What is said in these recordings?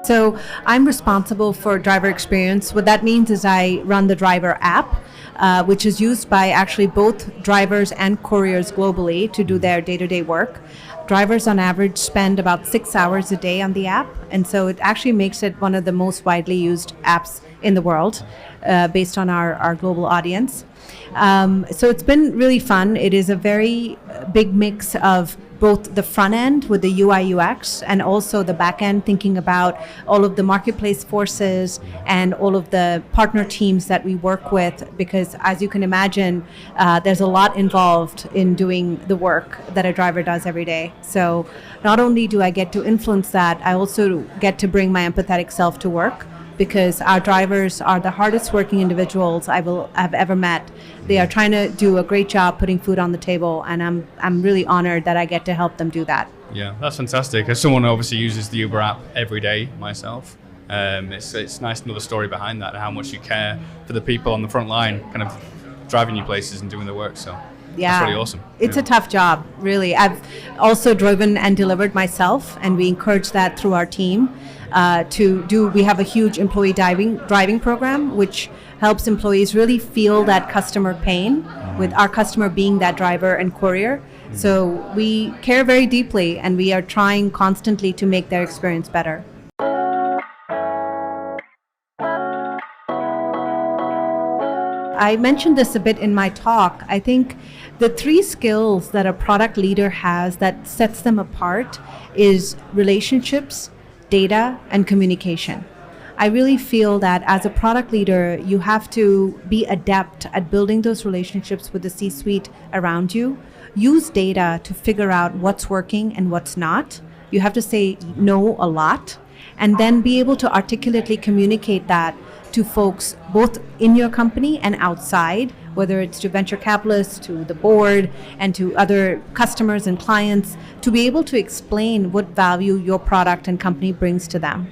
So I'm responsible for driver experience. What that means is I run the driver app, which is used by actually both drivers and couriers globally to do their day-to-day work. Drivers on average spend about 6 hours a day on the app, and so it actually makes it one of the most widely used apps in the world, based on our global audience. So it's been really fun. It is a very big mix of both the front end with the UI UX and also the back end, thinking about all of the marketplace forces and all of the partner teams that we work with, because as you can imagine, there's a lot involved in doing the work that a driver does every day. So not only do I get to influence that, I also get to bring my empathetic self to work, because our drivers are the hardest working individuals have ever met. They are trying to do a great job putting food on the table, and I'm really honored that I get to help them do that. Yeah, that's fantastic. As someone who obviously uses the Uber app every day myself, it's nice to know the story behind that and how much you care for the people on the front line, kind of driving you places and doing the work. So yeah, that's really awesome. It's a tough job, really. I've also driven and delivered myself, and we encourage that through our team. We have a huge employee driving program, which helps employees really feel that customer pain, with our customer being that driver and courier. So we care very deeply, and we are trying constantly to make their experience better. I mentioned this a bit in my talk. I think the 3 skills that a product leader has that sets them apart is relationships, data, and communication. I really feel that as a product leader, you have to be adept at building those relationships with the C-suite around you. Use data to figure out what's working and what's not. You have to say no a lot, and then be able to articulately communicate that to folks both in your company and outside, whether it's to venture capitalists, to the board, and to other customers and clients, to be able to explain what value your product and company brings to them.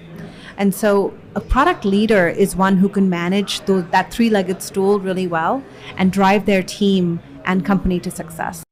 And so a product leader is one who can manage that 3-legged stool really well and drive their team and company to success.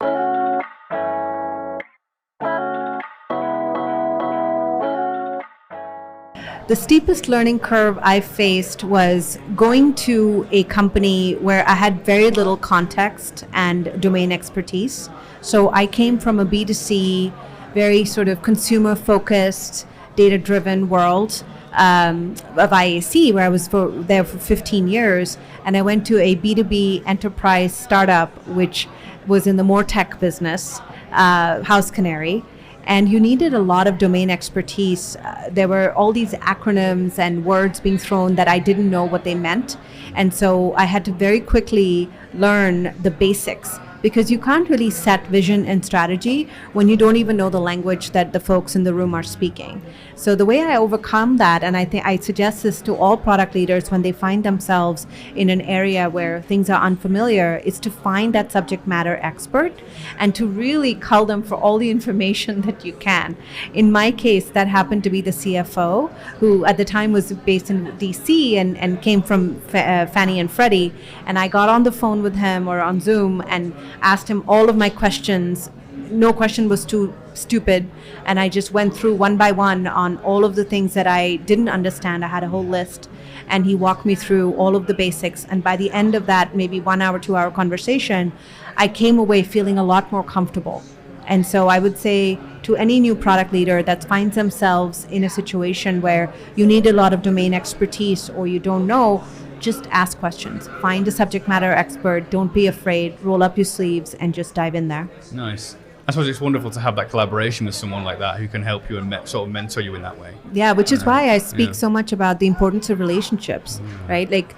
The steepest learning curve I faced was going to a company where I had very little context and domain expertise. So I came from a B2C, very sort of consumer-focused, data-driven world of IAC, where I was there for 15 years. And I went to a B2B enterprise startup, which was in the more tech business, House Canary. And you needed a lot of domain expertise. There were all these acronyms and words being thrown that I didn't know what they meant. And so I had to very quickly learn the basics, because you can't really set vision and strategy when you don't even know the language that the folks in the room are speaking. So the way I overcome that, and I think I suggest this to all product leaders when they find themselves in an area where things are unfamiliar, is to find that subject matter expert and to really cull them for all the information that you can. In my case, that happened to be the CFO, who at the time was based in DC and came from Fannie and Freddie. And I got on the phone with him or on Zoom and asked him all of my questions. No question was too stupid, and I just went through one by one on all of the things that I didn't understand. I had a whole list, and he walked me through all of the basics. And by the end of that, maybe 1 hour, 2 hour conversation, I came away feeling a lot more comfortable. And so I would say to any new product leader that finds themselves in a situation where you need a lot of domain expertise or you don't know, just ask questions. Find a subject matter expert. Don't be afraid. Roll up your sleeves and just dive in there. Nice. I suppose it's wonderful to have that collaboration with someone like that who can help you and sort of mentor you in that way. Yeah, which is why I speak so much about the importance of relationships, right? Like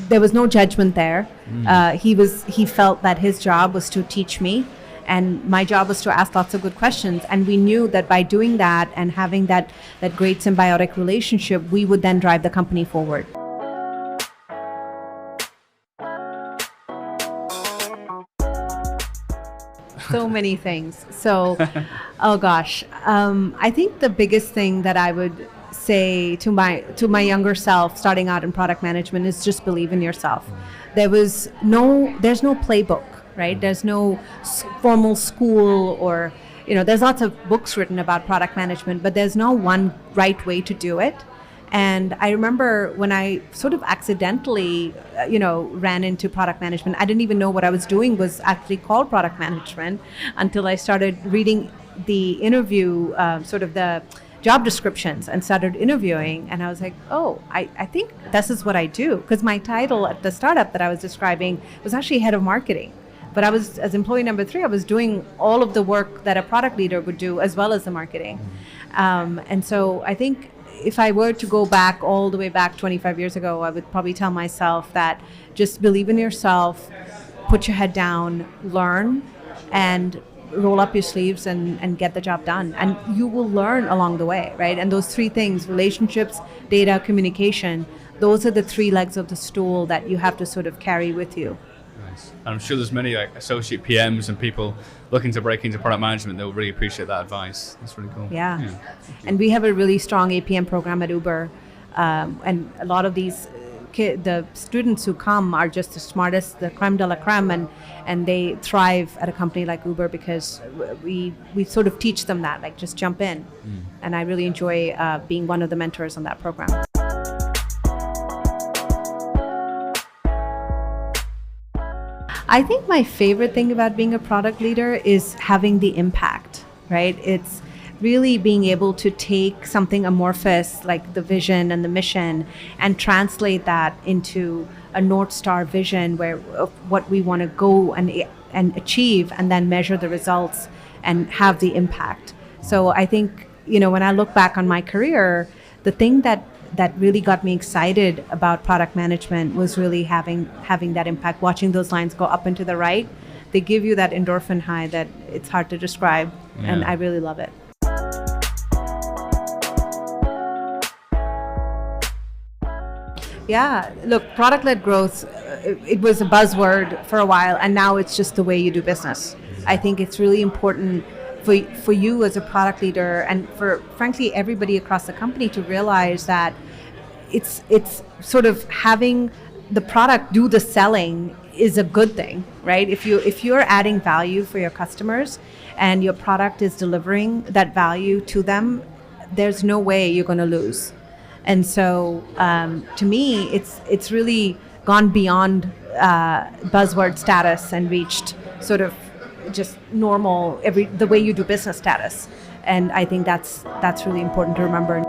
there was no judgment there. He felt that his job was to teach me, and my job was to ask lots of good questions. And we knew that by doing that and having that great symbiotic relationship, we would then drive the company forward. So many things. So, oh gosh, I think the biggest thing that I would say to my younger self starting out in product management is just believe in yourself. There's no playbook, right? There's no formal school or there's lots of books written about product management, but there's no one right way to do it. And I remember when I sort of accidentally, ran into product management, I didn't even know what I was doing was actually called product management until I started reading the interview, sort of the job descriptions, and started interviewing. And I was like, oh, I think this is what I do. Because my title at the startup that I was describing was actually head of marketing. But I was, as employee number 3, I was doing all of the work that a product leader would do, as well as the marketing. And so I think if I were to go back all the way back 25 years ago, I would probably tell myself that just believe in yourself, put your head down, learn, and roll up your sleeves and get the job done. And you will learn along the way, right? And those 3 things, relationships, data, communication, those are the 3 legs of the stool that you have to sort of carry with you. Nice. And I'm sure there's many associate PMs and people looking to break into product management that will really appreciate that advice. That's really cool. Yeah. And we have a really strong APM program at Uber. And a lot of these the students who come are just the smartest, the creme de la creme, and they thrive at a company like Uber because we sort of teach them that, like, just jump in. And I really enjoy being one of the mentors on that program. I think my favorite thing about being a product leader is having the impact, right? It's really being able to take something amorphous like the vision and the mission and translate that into a North Star vision of what we want to go and achieve, and then measure the results and have the impact. So I think, when I look back on my career, the thing that really got me excited about product management was really having that impact, watching those lines go up and to the right. They give you that endorphin high that it's hard to describe, and I really love it. Yeah, look, product-led growth, it was a buzzword for a while, and now it's just the way you do business. I think it's really important for you as a product leader, and for, frankly, everybody across the company to realize that it's sort of having the product do the selling is a good thing, right? If you're adding value for your customers and your product is delivering that value to them, there's no way you're going to lose. And so, to me, it's really gone beyond buzzword status and reached sort of just normal the way you do business status. And I think that's really important to remember.